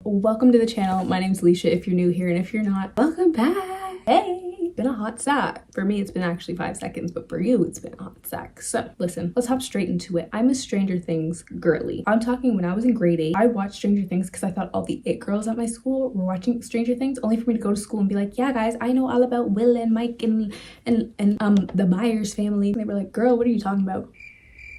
Welcome to the channel. My name's Alicia if you're new here, and if you're not, welcome back. Hey, been a hot sec. For me, it's been actually 5 seconds, but for you, it's been a hot sec. So listen, let's hop straight into it. I'm a Stranger Things girly. I'm talking when I was in grade 8, I watched Stranger Things because I thought all the it girls at my school were watching Stranger Things, only for me to go to school and be like, yeah guys, I know all about Will and Mike and the Myers family. And they were like, girl, what are you talking about?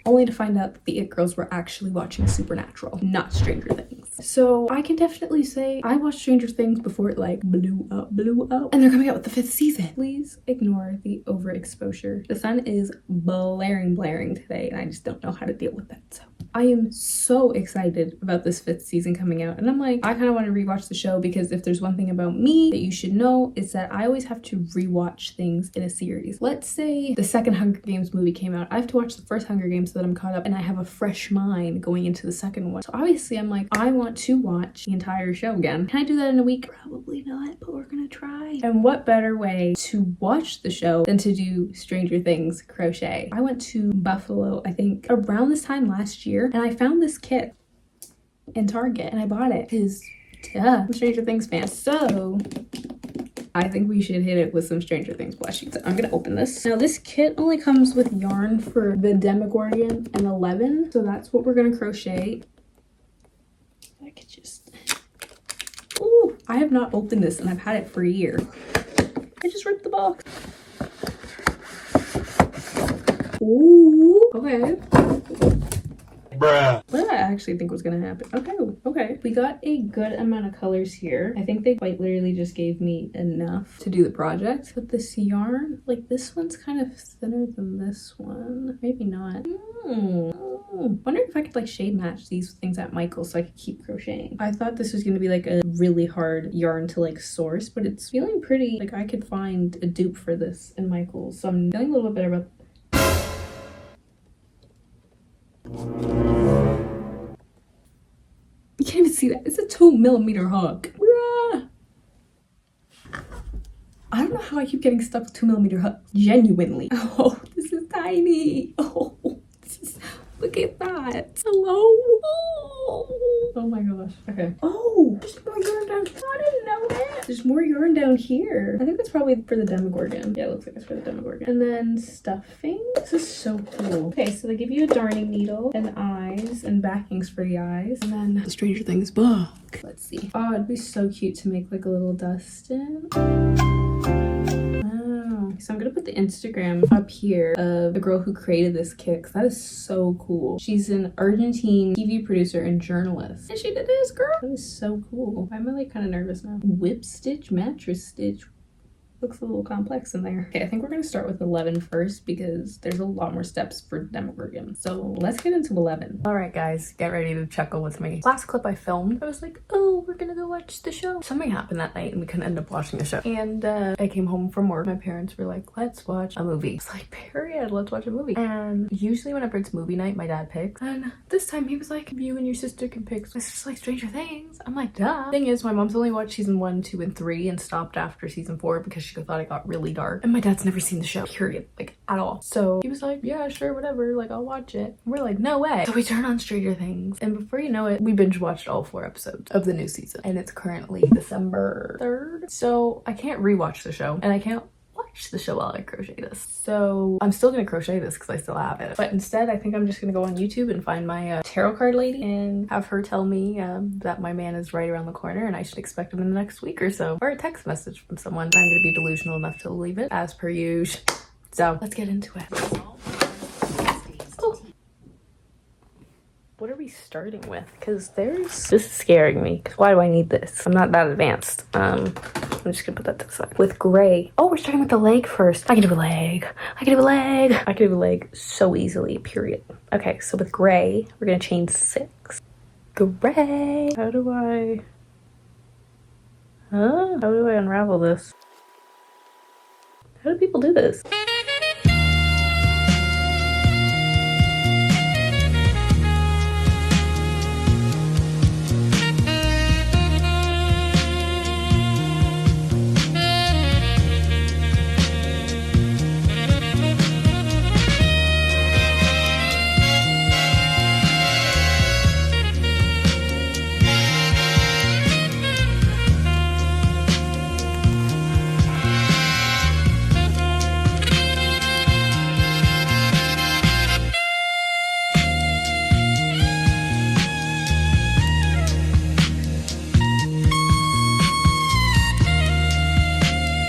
Only to find out that the it girls were actually watching Supernatural, not Stranger Things. So I can definitely say I watched Stranger Things before it like blew up. And they're coming out with the 5th season. Please ignore the overexposure. The sun is blaring today, and I just don't know how to deal with that. So I am so excited about this 5th season coming out. And I'm like, I kind of want to rewatch the show, because if there's one thing about me that you should know, it's that I always have to rewatch things in a series. Let's say the second Hunger Games movie came out. I have to watch the first Hunger Games so that I'm caught up and I have a fresh mind going into the second one. So obviously I'm like, I want to watch the entire show again. Can I do that in a week? Probably not, but we're gonna try. And what better way to watch the show than to do Stranger Things crochet? I went to Buffalo, I think around this time last year, and I found this kit in Target and I bought it because I'm a Stranger Things fan. So I think we should hit it with some Stranger Things plushies. So I'm gonna open this. Now this kit only comes with yarn for the Demogorgon and 11. So that's what we're gonna crochet. I could just, ooh, I have not opened this and I've had it for a year. I just ripped the box. Ooh, okay. Bruh. What did I actually think was gonna happen? Okay. We got a good amount of colors here. I think they quite literally just gave me enough to do the project. But this yarn, like this one's kind of thinner than this one. Maybe not. Wonder if I could like shade match these things at Michael's so I could keep crocheting. I thought this was gonna be like a really hard yarn to like source, but it's feeling pretty, like I could find a dupe for this in Michael's. So I'm feeling a little bit better about. You can't even see that. It's a 2mm hook. Bruh. I don't know how I keep getting stuck with 2mm hook. Genuinely. Oh, this is tiny. Oh, look at that. Hello. Oh my gosh. Okay. Oh, there's more yarn down here. I didn't know that. There's more yarn down here. I think that's probably for the Demogorgon. Yeah, it looks like it's for the Demogorgon. And then stuffing. This is so cool. Okay, so they give you a darning needle and eyes and backings for the eyes. And then the Stranger Things book. Let's see. Oh, it'd be so cute to make like a little dustin. So I'm gonna put the Instagram up here of the girl who created this kit, because that is so cool. She's an Argentine TV producer and journalist, and she did this, girl. That is so cool. Why am I like kind of nervous now? Whip stitch, mattress stitch. Looks a little complex in there. Okay, I think we're gonna start with 11 first because there's a lot more steps for Demogorgon. So let's get into 11. All right, guys, get ready to chuckle with me. Last clip I filmed, I was like, oh, we're gonna go watch the show. Something happened that night and we couldn't end up watching the show. And I came home from work. My parents were like, let's watch a movie. It's like, period, let's watch a movie. And usually whenever it's movie night, my dad picks. And this time he was like, you and your sister can pick. So it's just like Stranger Things. I'm like, duh. Thing is, my mom's only watched season 1, 2, and 3 and stopped after season 4 because she thought it got really dark. And my dad's never seen the show, period, like at all. So he was like, yeah, sure, whatever, like I'll watch it. And we're like, no way. So we turn on Stranger Things, and before you know it, we binge watched all 4 episodes of the new season. And it's currently December 3rd. So I can't rewatch the show, and I can't watch the show while I crochet this. So I'm still gonna crochet this because I still have it. But instead, I think I'm just gonna go on YouTube and find my tarot card lady and have her tell me that my man is right around the corner and I should expect him in the next week or so. Or a text message from someone. I'm gonna be delusional enough to believe it, as per usual. So let's get into it. Oh. What are we starting with? Because this is scaring me. Because why do I need this? I'm not that advanced. I'm just gonna put that to the side. With gray. Oh, we're starting with the leg first. I can do a leg. I can do a leg. I can do a leg so easily, period. Okay, so with gray, we're gonna chain 6. Gray. How do I unravel this? How do people do this?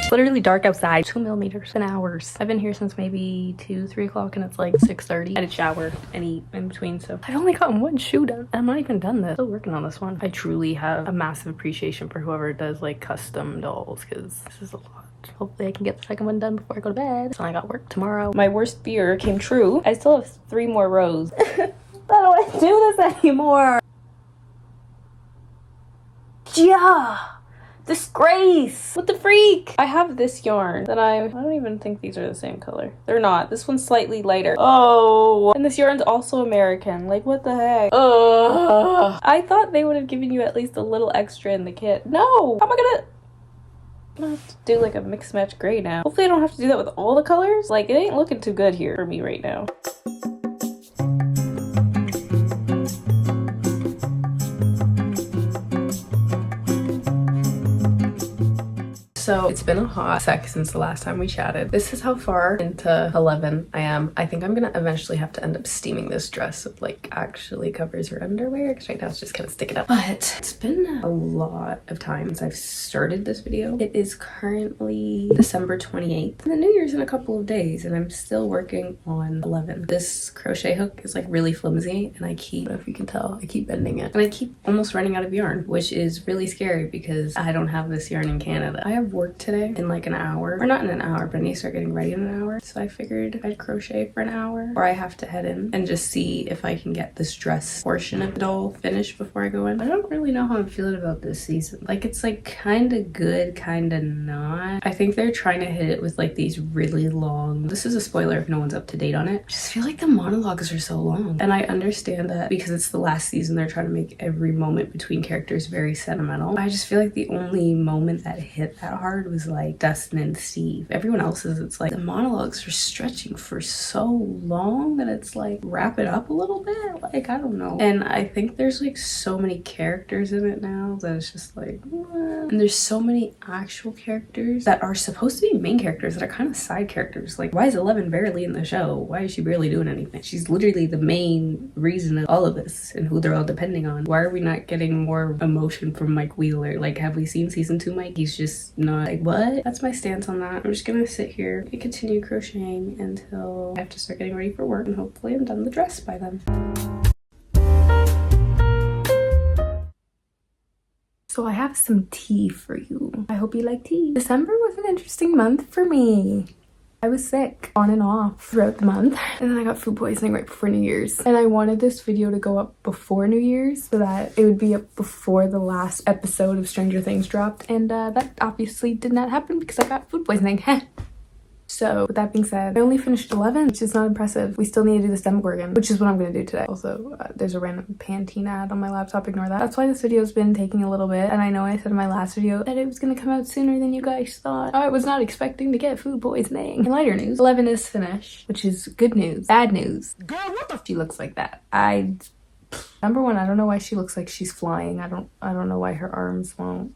It's literally dark outside. 2 millimeters in hours. I've been here since maybe 2, 3 o'clock and it's like 6:30. I had to shower and eat in between, so I've only gotten one shoe done. I'm not even done this. Still working on this one. I truly have a massive appreciation for whoever does like custom dolls because this is a lot. Hopefully I can get the second one done before I go to bed. So I got work tomorrow. My worst fear came true. I still have 3 more rows. I don't want to do this anymore. Yeah. Disgrace! What the freak? I have this yarn that I don't even think these are the same color. They're not. This one's slightly lighter. Oh! And this yarn's also American. Like, what the heck? Ugh! I thought they would have given you at least a little extra in the kit. No! How am I gonna... I'm gonna have to do like a mix match gray now. Hopefully I don't have to do that with all the colors. Like, it ain't looking too good here for me right now. So it's been a hot sec since the last time we chatted. This is how far into 11 I am. I think I'm gonna eventually have to end up steaming this dress so it like actually covers her underwear because right now it's just kind of sticking up. But it's been a lot of time since I've started this video. It is currently December 28th and the New Year's in a couple of days and I'm still working on 11. This crochet hook is like really flimsy and I don't know if you can tell, I keep bending it and I keep almost running out of yarn, which is really scary because I don't have this yarn in Canada. I have work today in like an hour, or not in an hour, but I need to start getting ready in an hour. So I figured I'd crochet for an hour, or I have to head in and just see if I can get this dress portion of the doll finished before I go in. I don't really know how I'm feeling about this season. Like it's like kind of good, kind of not. I think they're trying to hit it with like these really long, this is a spoiler if no one's up to date on it. I just feel like the monologues are so long. And I understand that because it's the last season, they're trying to make every moment between characters very sentimental. I just feel like the only moment that hit that hard was like Dustin and Steve. Everyone else's, it's like the monologues are stretching for so long that it's like wrap it up a little bit. Like I don't know. And I think there's like so many characters in it now that it's just like what? And there's so many actual characters that are supposed to be main characters that are kind of side characters. Like why is 11 barely in the show? Why is she barely doing anything? She's literally the main reason of all of this and who they're all depending on. Why are we not getting more emotion from Mike Wheeler? Like have we seen season 2 Mike? He's just not like what? That's my stance on that. I'm just gonna sit here and continue crocheting until I have to start getting ready for work and hopefully I'm done the dress by then. So I have some tea for you. I hope you like tea. December was an interesting month for me. I was sick on and off throughout the month and then I got food poisoning right before New Year's and I wanted this video to go up before New Year's so that it would be up before the last episode of Stranger Things dropped and that obviously did not happen because I got food poisoning. So with that being said, I only finished 11, which is not impressive. We still need to do this Demogorgon, which is what I'm going to do today. Also, there's a random Pantene ad on my laptop. Ignore that. That's why this video's been taking a little bit. And I know I said in my last video that it was going to come out sooner than you guys thought. I was not expecting to get food poisoning. In lighter news, 11 is finished, which is good news. Bad news. God, what the? She looks like that. Number one, I don't know why she looks like she's flying. I don't know why her arms won't.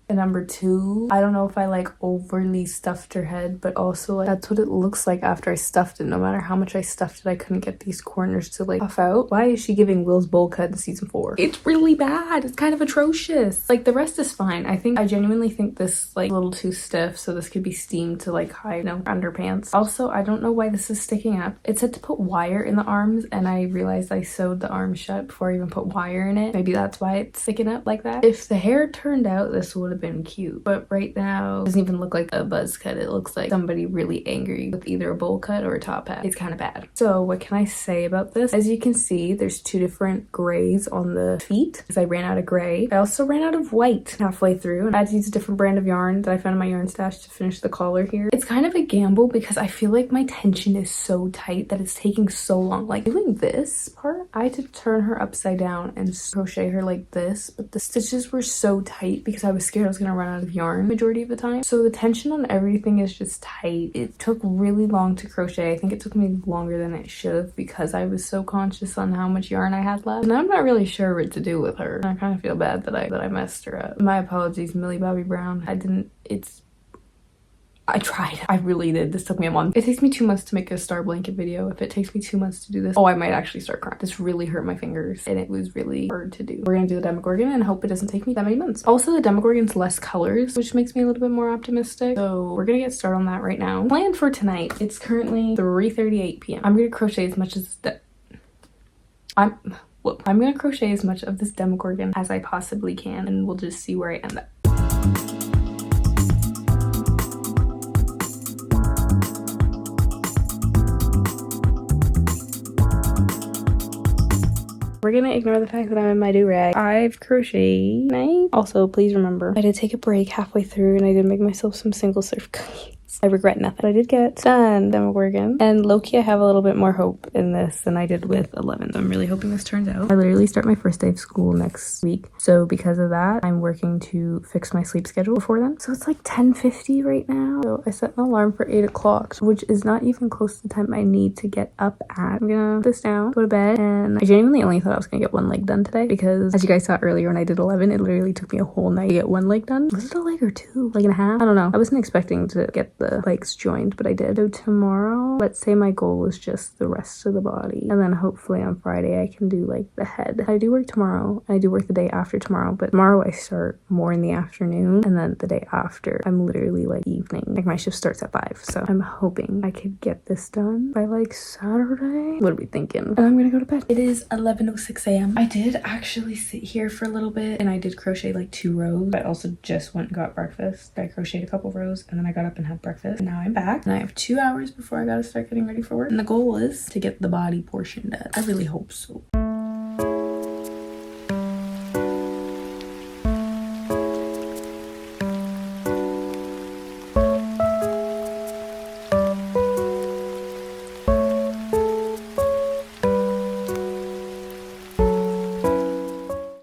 And number two, I don't know if I like overly stuffed her head, but also like, that's what it looks like after I stuffed it. No matter how much I stuffed it, I couldn't get these corners to like puff out. Why is she giving Will's bowl cut in season 4? It's really bad. It's kind of atrocious. Like the rest is fine. I genuinely think this like a little too stiff, so this could be steamed to like hide, underpants. Also, I don't know why this is sticking up. It said to put wire in the arms and I realized I sewed the arm shut before I even put wire in it. Maybe that's why it's sticking up like that. If the hair turned out, this would have been cute, but right now it doesn't even look like a buzz cut. It looks like somebody really angry with either a bowl cut or a top hat. It's kind of bad. So what can I say about this? As you can see, there's 2 different grays on the feet because I ran out of gray. I also ran out of white halfway through and I had to use a different brand of yarn that I found in my yarn stash to finish the collar here. It's kind of a gamble because I feel like my tension is so tight that it's taking so long. Like doing this part, I had to turn her upside down and crochet her like this, but the stitches were so tight because I was scared I was gonna run out of yarn majority of the time. So the tension on everything is just tight. It took really long to crochet. I think it took me longer than it should have because I was so conscious on how much yarn I had left. And I'm not really sure what to do with her. I kind of feel bad that I messed her up. My apologies, Millie Bobby Brown. I tried. I really did. This took me a month. It takes me 2 months to make a star blanket video. If it takes me 2 months to do this, oh, I might actually start crying. This really hurt my fingers and it was really hard to do. We're gonna do the Demogorgon and hope it doesn't take me that many months. Also, the Demogorgon's less colors, which makes me a little bit more optimistic. So we're gonna get started on that right now. Plan for tonight. It's currently 3:38 p.m. I'm gonna crochet as much as I'm gonna crochet as much of this Demogorgon as I possibly can and we'll just see where I end up. We're gonna ignore the fact that I'm in my do-rag. I've crocheted tonight. Also, please remember, I did take a break halfway through and I did make myself some single serve cookies. I regret nothing. But I did get done Demogorgon. And low-key, I have a little bit more hope in this than I did with 11. So I'm really hoping this turns out. I literally start my first day of school next week. So because of that, I'm working to fix my sleep schedule before then. So it's like 10:50 right now. So I set an alarm for 8 o'clock, which is not even close to the time I need to get up at. I'm gonna put this down, go to bed, and I genuinely only thought I was gonna get one leg done today because as you guys saw earlier when I did 11, it literally took me a whole night to get one leg done. Was it a leg or two? Leg and a half? I don't know. I wasn't expecting to get the legs joined, but I did. So tomorrow, let's say my goal was just the rest of the body, and then hopefully on Friday I can do like the head. I do work tomorrow, and I do work the day after tomorrow, but tomorrow I start more in the afternoon, and then the day after I'm literally like evening. Like my shift starts at 5, so I'm hoping I could get this done by like Saturday. What are we thinking? And I'm gonna go to bed. It is 11:06 a.m. I did actually sit here for a little bit, and I did crochet like 2 rows. I also just went and got breakfast. I crocheted a couple rows, and then I got up and had breakfast. And now I'm back, and I have 2 hours before I gotta start getting ready for work. And the goal is to get the body portion done. I really hope so.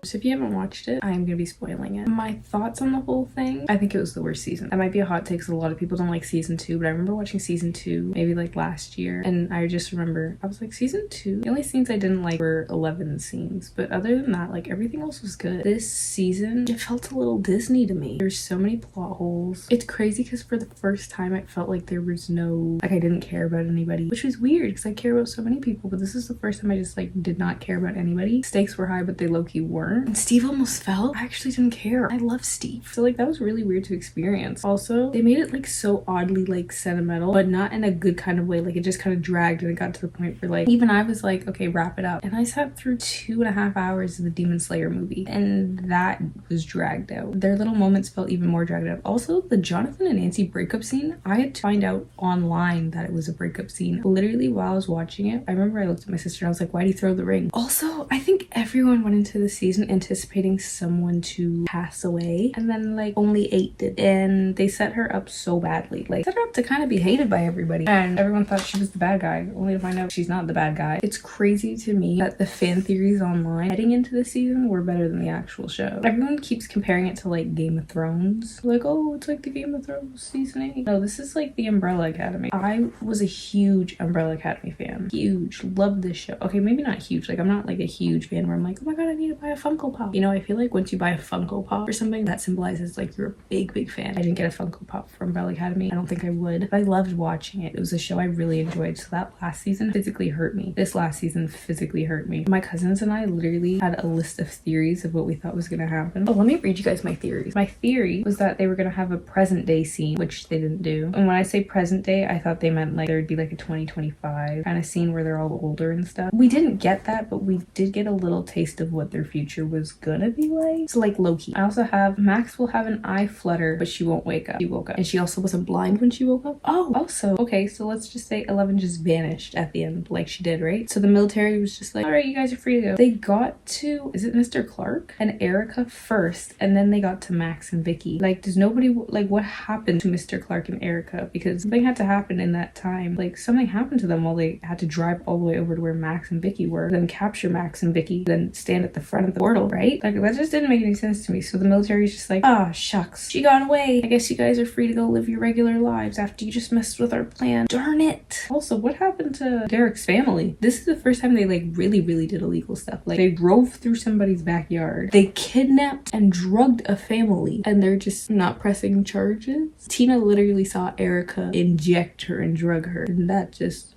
So if you haven't watched it, I am gonna be spoiling it. My thoughts on the whole thing, I think it was the worst season. That might be a hot take because a lot of people don't like season 2, but I remember watching season 2 maybe like last year, and I just remember I was like, season 2, the only scenes I didn't like were 11 scenes, but other than that, like everything else was good. This season, it felt a little Disney to me. There's so many plot holes. It's crazy because for the first time it felt like there was no, like I didn't care about anybody, which was weird because I care about so many people, but this is the first time I just like did not care about anybody. Stakes were high, but they low-key weren't. And Steve almost fell. I actually didn't care. I love Steve. So like that was really weird to experience. Also, they made it like so oddly like sentimental, but not in a good kind of way. Like it just kind of dragged and it got to the point where like even I was like, okay, wrap it up. And I sat through 2.5 hours of the Demon Slayer movie, and that was dragged out. Their little moments felt even more dragged out. Also, the Jonathan and Nancy breakup scene, I had to find out online that it was a breakup scene. Literally while I was watching it, I remember I looked at my sister and I was like, why do you throw the ring? Also, I think everyone went into the season anticipating someone to pass away, and then like only 8 did, and they set her up so badly. Like set her up to kind of be hated by everybody, and everyone thought she was the bad guy, only to find out she's not the bad guy. It's crazy to me that the fan theories online heading into the season were better than the actual show. Everyone keeps comparing it to like Game of Thrones, like, oh, it's like the Game of Thrones season 8. No, this is like the Umbrella Academy. I was a huge Umbrella Academy fan. Huge. Loved this show. Okay, maybe not huge. Like I'm not like a huge fan where I'm like, oh my god, I need to buy a Funko Pop. You know, I feel like once you buy a Funko Pop or something, that symbolizes like you're a big fan. I didn't get a Funko Pop from Umbrella Academy. I don't think I would, but I loved watching it. It was a show I really enjoyed. So that last season physically hurt me. This last season physically hurt me. My cousins and I literally had a list of theories of what we thought was gonna happen. Oh, let me read you guys my theories. My theory was that they were gonna have a present day scene, which they didn't do. And when I say present day, I thought they meant like there would be like a 2025 kind of scene where they're all older and stuff. We didn't get that, but we did get a little taste of what their future was gonna be like. So like low-key. I also have Max will have an eye flutter, but she won't wake up. She woke up. And she also wasn't blind when she woke up. Oh, also, okay, so let's just say 11 just vanished at the end like she did, right? So the military was just like, all right, you guys are free to go. They got to, is it Mr. Clark and Erica first, and then they got to Max and Vicky. Like, does nobody, like, what happened to Mr. Clark and Erica? Because something had to happen in that time. Like, something happened to them while they had to drive all the way over to where Max and Vicky were, then capture Max and Vicky, then stand at the front of the war portal, right? Like, that just didn't make any sense to me. So the military's just like, ah, shucks, she got away. I guess you guys are free to go live your regular lives after you just messed with our plan. Darn it. Also, what happened to Derek's family? This is the first time they like really did illegal stuff. Like, they drove through somebody's backyard, they kidnapped and drugged a family, and they're just not pressing charges. Tina literally saw Erica inject her and drug her, and that just,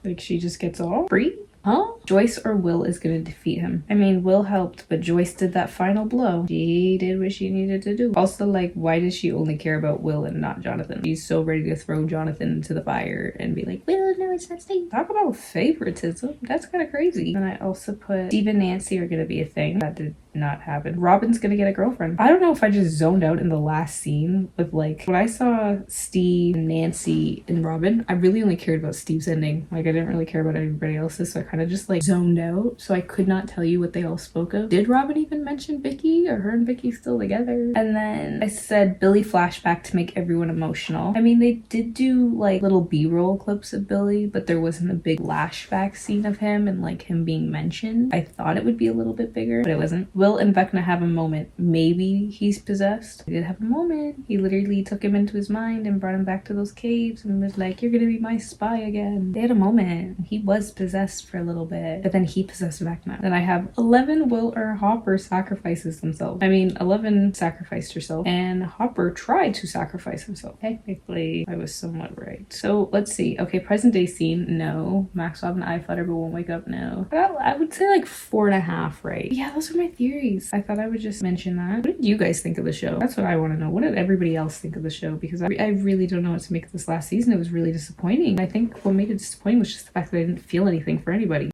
like, she just gets off free? Huh? Joyce or Will is gonna defeat him. I mean, Will helped, but Joyce did that final blow. She did what she needed to do. Also, like, why does she only care about Will and not Jonathan? She's so ready to throw Jonathan into the fire and be like, Will, no, it's not safe. Talk about favoritism. That's kind of crazy. And I also put Steve and Nancy are gonna be a thing. That did not happen. Robin's gonna get a girlfriend. I don't know if I just zoned out in the last scene with, like, when I saw Steve, Nancy, and Robin, I really only cared about Steve's ending. Like, I didn't really care about everybody else's, so I kind of just like zoned out. So I could not tell you what they all spoke of. Did Robin even mention Vicky? Or her and Vicky still together? And then I said Billy flashback to make everyone emotional. I mean, they did do like little B-roll clips of Billy, but there wasn't a big flashback scene of him and like him being mentioned. I thought it would be a little bit bigger, but it wasn't. Will and Vecna have a moment. Maybe he's possessed. They did have a moment. He literally took him into his mind and brought him back to those caves and was like, you're gonna be my spy again. They had a moment. He was possessed for a little bit, but then he possessed Vecna. Then I have 11 Will or Hopper sacrifices themselves. I mean, 11 sacrificed herself and Hopper tried to sacrifice himself. Technically, I was somewhat right. So let's see. Okay, present day scene, no. Max will have an eye flutter but won't wake up, no. Well, I would say like 4.5 right. Yeah, those are my theories. I thought I would just mention that. What did you guys think of the show? That's what I want to know. What did everybody else think of the show? Because I really don't know what to make of this last season. It was really disappointing. I think what made it disappointing was just the fact that I didn't feel anything for anybody.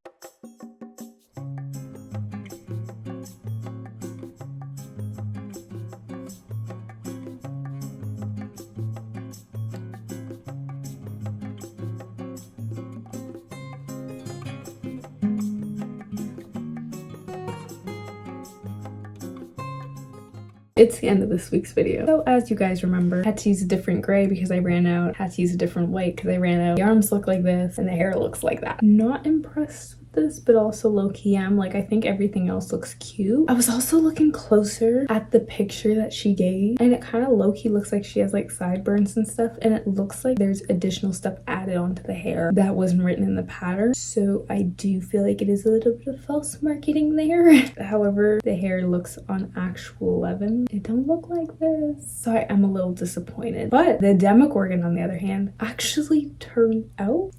It's the end of this week's video. So as you guys remember, I had to use a different gray because I ran out. I had to use a different white because I ran out. The arms look like this and the hair looks like that. Not impressed with this, but also low-key am. Like, I think everything else looks cute. I was also looking closer at the picture that she gave, and it kind of low-key looks like she has like sideburns and stuff, and it looks like there's additional stuff added onto the hair that wasn't written in the pattern. So I do feel like it is a little bit of false marketing there. However, the hair looks on actual 11. It don't look like this. So I am a little disappointed. But the Demogorgon, on the other hand, actually turned out.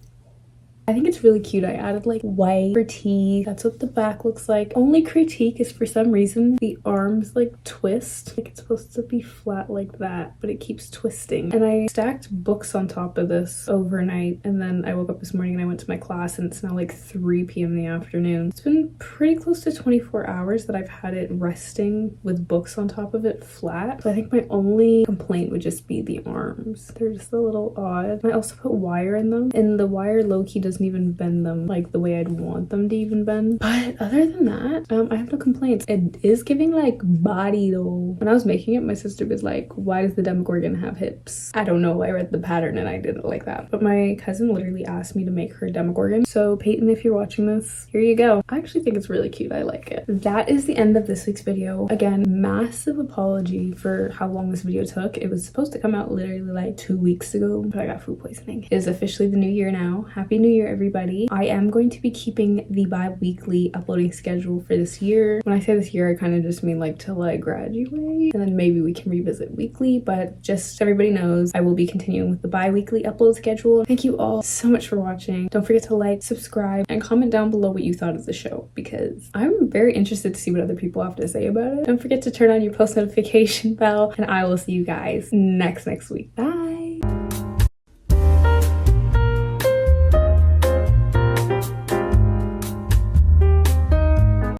I think it's really cute. I added like white for teeth. That's what the back looks like. Only critique is for some reason the arms like twist. Like, it's supposed to be flat like that, but it keeps twisting. And I stacked books on top of this overnight, and then I woke up this morning and I went to my class, and it's now like 3 p.m. in the afternoon. It's been pretty close to 24 hours that I've had it resting with books on top of it flat. So I think my only complaint would just be the arms. They're just a little odd. I also put wire in them, and the wire low-key doesn't even bend them like the way I'd want them to even bend. But other than that, I have no complaints. It is giving like body though. When I was making it, my sister was like, why does the Demogorgon have hips? I don't know. I read the pattern and I did it like that. But my cousin literally asked me to make her Demogorgon. So Peyton, if you're watching this, here you go. I actually think it's really cute. I like it. That is the end of this week's video. Again, massive apology for how long this video took. It was supposed to come out literally like 2 weeks ago, but I got food poisoning. It is officially the new year now. Happy New Year, everybody. I am going to be keeping the bi-weekly uploading schedule for this year. When I say this year, I kind of just mean like till I graduate, and then maybe we can revisit weekly, but just so everybody knows, I will be continuing with the bi-weekly upload schedule. Thank you all so much for watching. Don't forget to like, subscribe, and comment down below what you thought of the show, because I'm very interested to see what other people have to say about it. Don't forget to turn on your post notification bell, and I will see you guys next week. Bye!